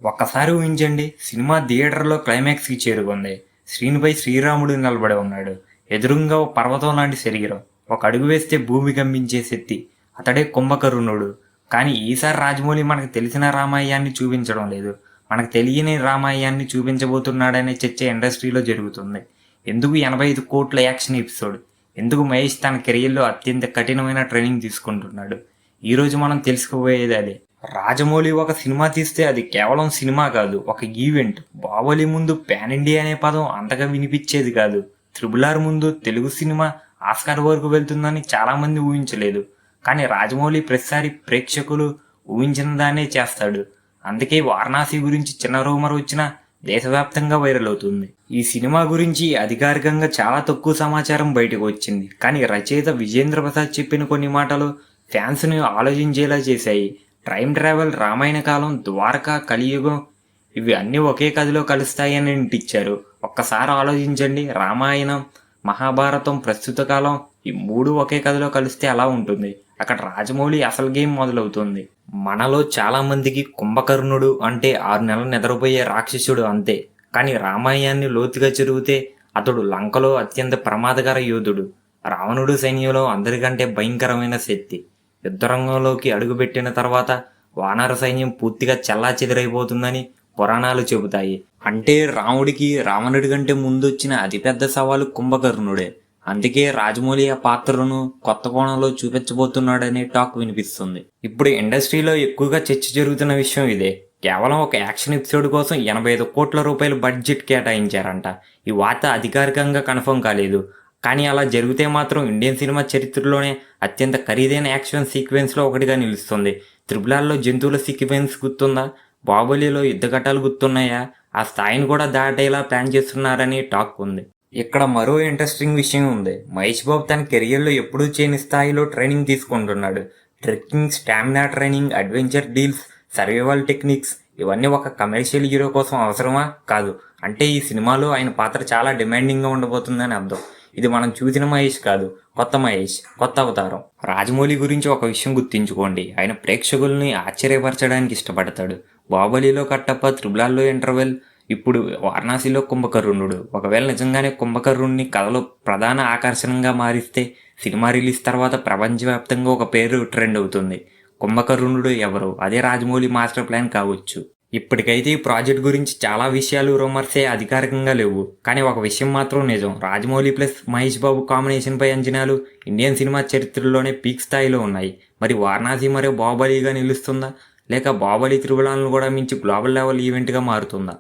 ఒక్కసారి ఊహించండి, సినిమా థియేటర్లో క్లైమాక్స్కి చేరుకుంది. స్క్రీన్పై శ్రీరాముడు నిలబడి ఉన్నాడు. ఎదురుంగా ఓ పర్వతం లాంటి శరీరం, ఒక అడుగు వేస్తే భూమి కంపించే శక్తి. అతడే కుంభకర్ణుడు. కానీ ఈసారి రాజమౌళి మనకు తెలిసిన రామాయణాన్ని చూపించడం లేదు, మనకు తెలియని రామాయణాన్ని చూపించబోతున్నాడనే చర్చ ఇండస్ట్రీలో జరుగుతుంది. ఎందుకు 85 కోట్ల యాక్షన్ ఎపిసోడ్? ఎందుకు మహేష్ తన కెరియర్లో అత్యంత కఠినమైన ట్రైనింగ్ తీసుకుంటున్నాడు? ఈరోజు మనం తెలుసుకోబోయేది అదే. రాజమౌళి ఒక సినిమా తీస్తే అది కేవలం సినిమా కాదు, ఒక ఈవెంట్. బాహుబలి ముందు పాన్ ఇండియా అనే పదం అంతగా వినిపించేది కాదు. త్రిబుల్ ఆర్ ముందు తెలుగు సినిమా ఆస్కార్ వరకు వెళ్తుందని చాలామంది ఊహించలేదు. కానీ రాజమౌళి ప్రతిసారి ప్రేక్షకులు ఊహించిన దాన్నే చేస్తాడు. అందుకే వారణాసి గురించి చిన్న రూమర్ వచ్చినా దేశవ్యాప్తంగా వైరల్ అవుతుంది. ఈ సినిమా గురించి అధికారికంగా చాలా తక్కువ సమాచారం బయటకు వచ్చింది. కానీ రచయిత విజేంద్ర ప్రసాద్ చెప్పిన కొన్ని మాటలు ఫ్యాన్స్ని ఆలోచించేలా చేశాయి. టైం ట్రావెల్, రామాయణ కాలం, ద్వారకా, కలియుగం ఇవి అన్నీ ఒకే కథలో కలుస్తాయని ఇంటిచ్చారు. ఒక్కసారి ఆలోచించండి, రామాయణం, మహాభారతం, ప్రస్తుత కాలం ఈ మూడు ఒకే కథలో కలిస్తే ఎలా ఉంటుంది? అక్కడ రాజమౌళి అసలు గేమ్ మొదలవుతుంది. మనలో చాలా మందికి కుంభకర్ణుడు అంటే 6 నెలలు నిద్రపోయే రాక్షసుడు అంతే. కానీ రామాయణాన్ని లోతుగా చదివితే అతడు లంకలో అత్యంత ప్రమాదకర యోధుడు. రావణుడు సైన్యంలో అందరికంటే భయంకరమైన శక్తి. యుద్ధరంగంలోకి అడుగుపెట్టిన తర్వాత వానర సైన్యం పూర్తిగా చెల్లాచెదరైపోతుందని పురాణాలు చెబుతాయి. అంటే రాముడికి రావణుడి కంటే ముందొచ్చిన అతిపెద్ద సవాలు కుంభకర్ణుడే. అందుకే రాజమౌళి ఆ పాత్రను కొత్త కోణంలో చూపించబోతున్నాడనే టాక్ వినిపిస్తుంది. ఇప్పుడు ఇండస్ట్రీలో ఎక్కువగా చర్చ జరుగుతున్న విషయం ఇదే. కేవలం ఒక యాక్షన్ ఎపిసోడ్ కోసం 85 కోట్ల రూపాయల బడ్జెట్ కేటాయించారంట. ఈ వార్త అధికారికంగా కన్ఫర్మ్ కాలేదు. కానీ అలా జరిగితే మాత్రం ఇండియన్ సినిమా చరిత్రలోనే అత్యంత ఖరీదైన యాక్షన్ సీక్వెన్స్లో ఒకటిగా నిలుస్తుంది. త్రిబుల్ ఆర్లో జంతువుల సీక్వెన్స్ గుర్తుందా? బాహుబలిలో యుద్ధఘట్టాలు గుర్తున్నాయా? ఆ స్థాయిని కూడా దాటేలా ప్లాన్ చేస్తున్నారని టాక్ ఉంది. ఇక్కడ మరో ఇంట్రెస్టింగ్ విషయం ఉంది. మహేష్ బాబు తన కెరియర్లో ఎప్పుడూ చేయని స్థాయిలో ట్రైనింగ్ తీసుకుంటున్నాడు. Trekking, stamina training, adventure deals, survival techniques ఇవన్నీ ఒక కమర్షియల్ హీరో కోసం అవసరమా? కాదు. అంటే ఈ సినిమాలో ఆయన పాత్ర చాలా డిమాండింగ్గా ఉండబోతుందని అర్థం. ఇది మనం చూసిన మహేష్ కాదు, కొత్త మహేష్, కొత్త అవతారం. రాజమౌళి గురించి ఒక విషయం గుర్తుంచుకోండి, ఆయన ప్రేక్షకుల్ని ఆశ్చర్యపరచడానికి ఇష్టపడతాడు. బాహుబలిలో కట్టప్ప, త్రిబుల్ ఆర్లో ఇంటర్వెల్, ఇప్పుడు వారణాసిలో కుంభకర్ణుడు. ఒకవేళ నిజంగానే కుంభకర్ణుడిని కథలో ప్రధాన ఆకర్షణగా మారిస్తే సినిమా రిలీజ్ తర్వాత ప్రపంచవ్యాప్తంగా ఒక పేరు ట్రెండ్ అవుతుంది. కుంభకర్ణుడు ఎవరు? అదే రాజమౌళి మాస్టర్ ప్లాన్ కావచ్చు. ఇప్పటికైతే ఈ ప్రాజెక్ట్ గురించి చాలా విషయాలు, రూమర్సే అధికారికంగా లేవు. కానీ ఒక విషయం మాత్రం నిజం, రాజమౌళి ప్లస్ మహేష్ బాబు కాంబినేషన్పై అంచనాలు ఇండియన్ సినిమా చరిత్రలోనే పీక్ స్థాయిలో ఉన్నాయి. మరి వారణాసి మరో బాహుబలిగా నిలుస్తుందా, లేక బాహుబలి త్రిబుల్ ఆర్ను కూడా మించి గ్లోబల్ లెవెల్ ఈవెంట్గా మారుతుందా?